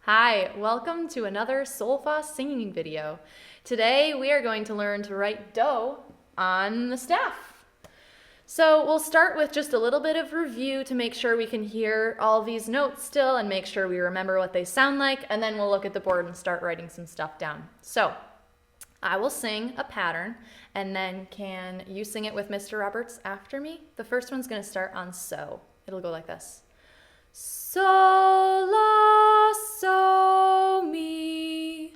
Hi, welcome to another Solfa singing video. Today we are going to learn to write do on the staff. So we'll start with just a little bit of review to make sure we can hear all these notes still and make sure we remember what they sound like, and then we'll look at the board and start writing some stuff down. So I will sing a pattern, and then can you sing it with Mr. Roberts after me? The first one's going to start on so. It'll go like this. So, la, so, mi.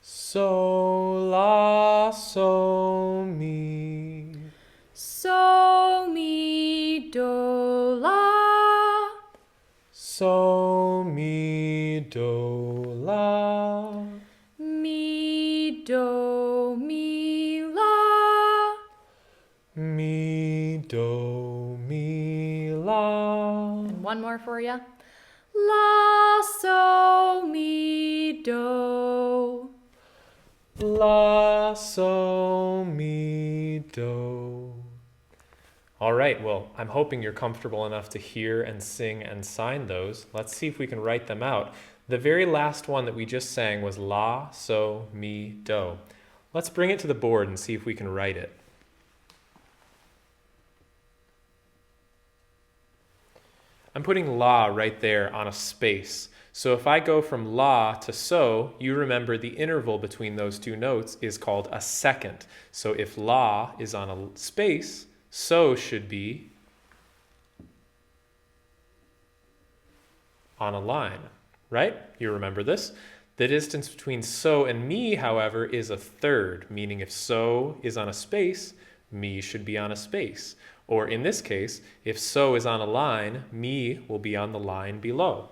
So, la, so, mi. So, mi, do, la. So, mi, do, la. Mi, do, mi, la. Mi, do, mi, la. And one more for you. La, so, mi, do. La, so, mi, do. All right, well, I'm hoping you're comfortable enough to hear and sing and sign those. Let's see if we can write them out. The very last one that we just sang was la, so, mi, do. Let's bring it to the board and see if we can write it. I'm putting la right there on a space. So if I go from la to so, you remember the interval between those two notes is called a second. So if la is on a space, so should be on a line, right? You remember this? The distance between so and mi, however, is a third, meaning if so is on a space, mi should be on a space. Or in this case, if so is on a line, mi will be on the line below.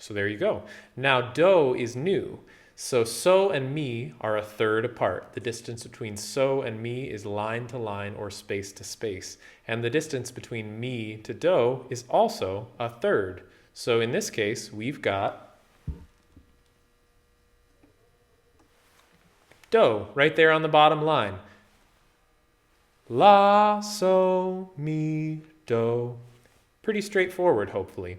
So there you go. Now do is new. So and mi are a third apart. The distance between so and mi is line to line or space to space. And the distance between mi to do is also a third. So in this case, we've got do right there on the bottom line. La, so, mi, do. Pretty straightforward, hopefully.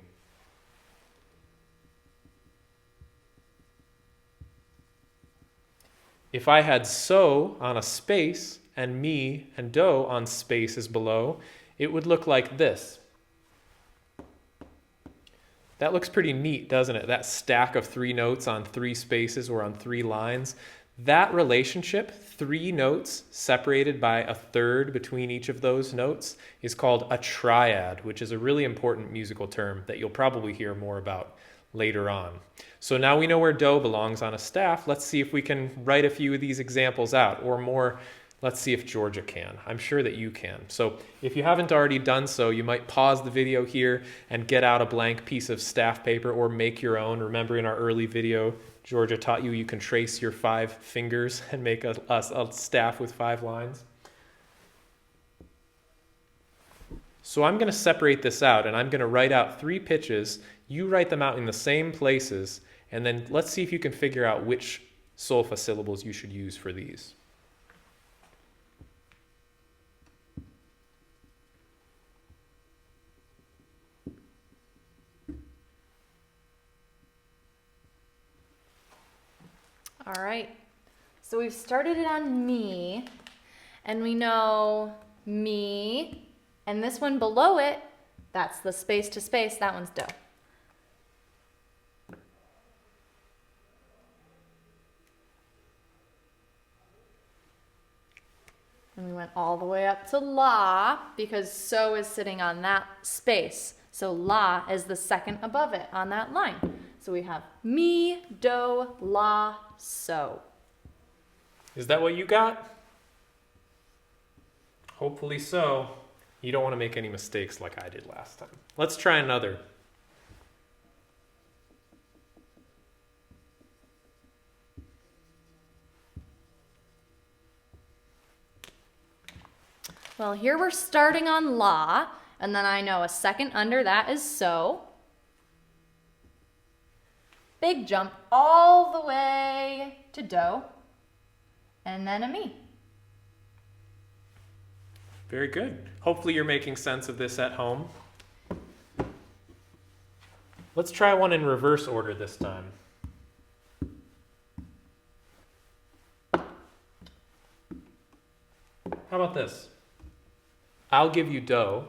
If I had so on a space and mi and do on spaces below, it would look like this. That looks pretty neat, doesn't it? That stack of three notes on three spaces or on three lines. That relationship, three notes separated by a third between each of those notes, is called a triad, which is a really important musical term that you'll probably hear more about later on. So now we know where do belongs on a staff. Let's see if we can write a few of these examples out, or more. Let's see if Georgia can. I'm sure that you can. So if you haven't already done so, you might pause the video here and get out a blank piece of staff paper or make your own. Remember in our early video, Georgia taught you can trace your 5 fingers and make a staff with 5 lines. So I'm going to separate this out, and I'm going to write out 3 pitches. You write them out in the same places, and then let's see if you can figure out which solfa syllables you should use for these. All right, so we've started it on me, and we know me, and this one below it, that's the space to space, that one's do. And we went all the way up to la, because so is sitting on that space. So la is the second above it on that line. So we have mi, do, la, so. Is that what you got? Hopefully so. You don't want to make any mistakes like I did last time. Let's try another. Well, here we're starting on la, and then I know a second under that is so. Big jump all the way to do, and then a mi. Very good. Hopefully you're making sense of this at home. Let's try one in reverse order this time. How about this? I'll give you do.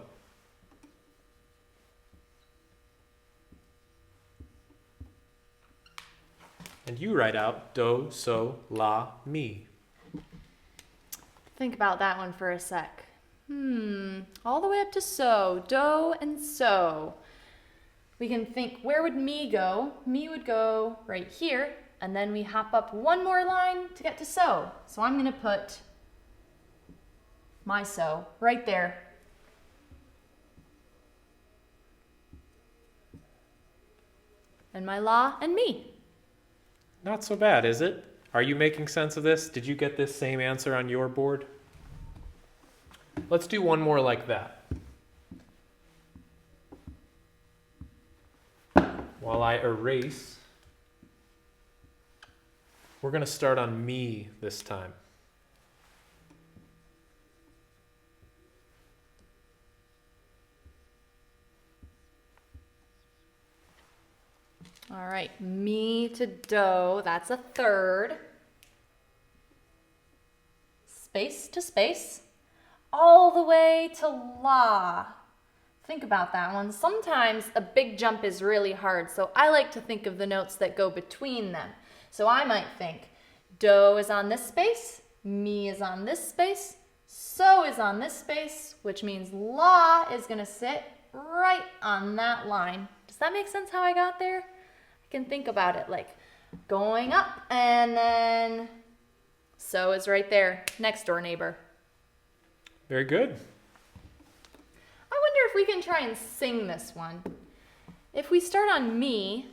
And you write out do, so, la, mi. Think about that one for a sec. All the way up to so, do and so. We can think, where would me go? Me would go right here, and then we hop up one more line to get to so. So I'm gonna put my so right there. And my la and me. Not so bad, is it? Are you making sense of this? Did you get this same answer on your board? Let's do one more like that. While I erase, we're going to start on me this time. All right, me to do, that's a third. Space to space, all the way to la. Think about that one. Sometimes a big jump is really hard, so I like to think of the notes that go between them. So I might think do is on this space, mi is on this space, so is on this space, which means la is going to sit right on that line. Does that make sense how I got there? I can think about it like going up and then so is right there, next door neighbor. Very good. I wonder if we can try and sing this one. If we start on me,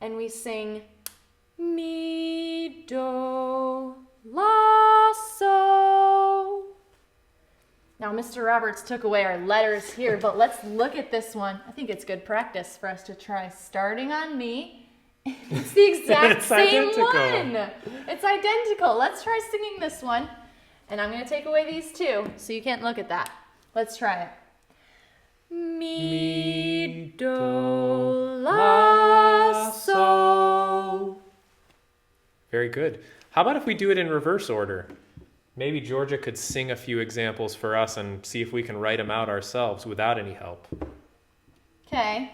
and we sing mi, do, la, so. Now, Mr. Roberts took away our letters here, but let's look at this one. I think it's good practice for us to try starting on me. It's the exact same one. It's identical. Let's try singing this one. And I'm going to take away these two, so you can't look at that. Let's try it. Mi, do, la, so. Very good. How about if we do it in reverse order? Maybe Georgia could sing a few examples for us and see if we can write them out ourselves without any help. Okay.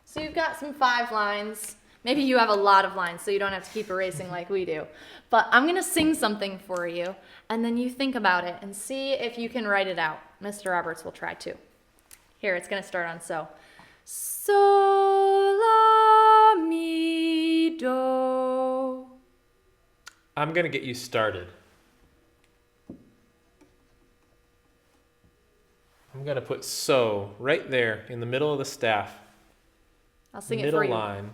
So you've got some 5 lines. Maybe you have a lot of lines, so you don't have to keep erasing like we do. But I'm going to sing something for you, and then you think about it and see if you can write it out. Mr. Roberts will try too. Here, it's going to start on so. So, la, mi, do. I'm going to get you started. I'm going to put so right there in the middle of the staff. I'll sing it middle for you. line.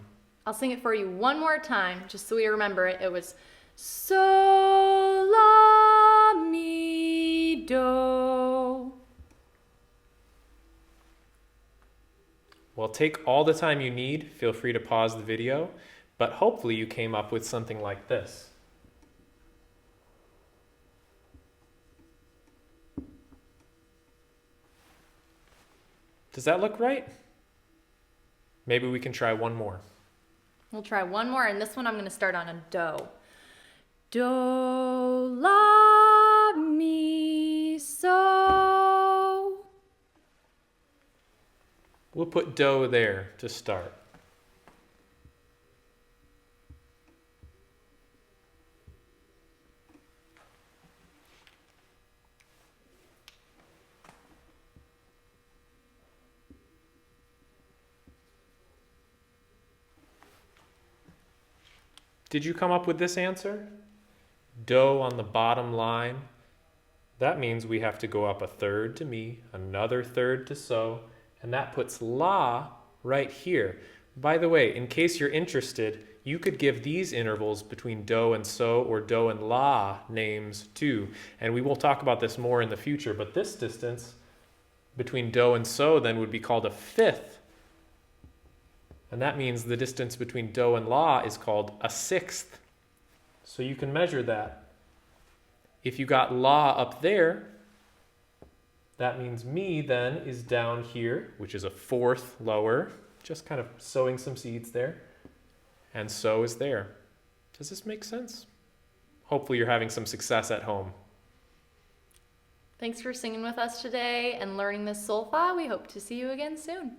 I'll sing it for you one more time, just so we remember it. It was so, la, mi, do. Well, take all the time you need. Feel free to pause the video, but hopefully you came up with something like this. Does that look right? Maybe we can try one more. We'll try one more, and this one I'm going to start on a do. Do, la, mi, so. We'll put do there to start. Did you come up with this answer? Do on the bottom line. That means we have to go up a third to mi, another third to so, and that puts la right here. By the way, in case you're interested, you could give these intervals between do and so or do and la names too. And we will talk about this more in the future, but this distance between do and so then would be called a fifth. And that means the distance between do and la is called a sixth. So you can measure that. If you got la up there, That means me then is down here, which is a fourth lower, just kind of sowing some seeds there. And so is there. Does this make sense? Hopefully you're having some success at home. Thanks for singing with us today and learning this solfa. We hope to see you again soon.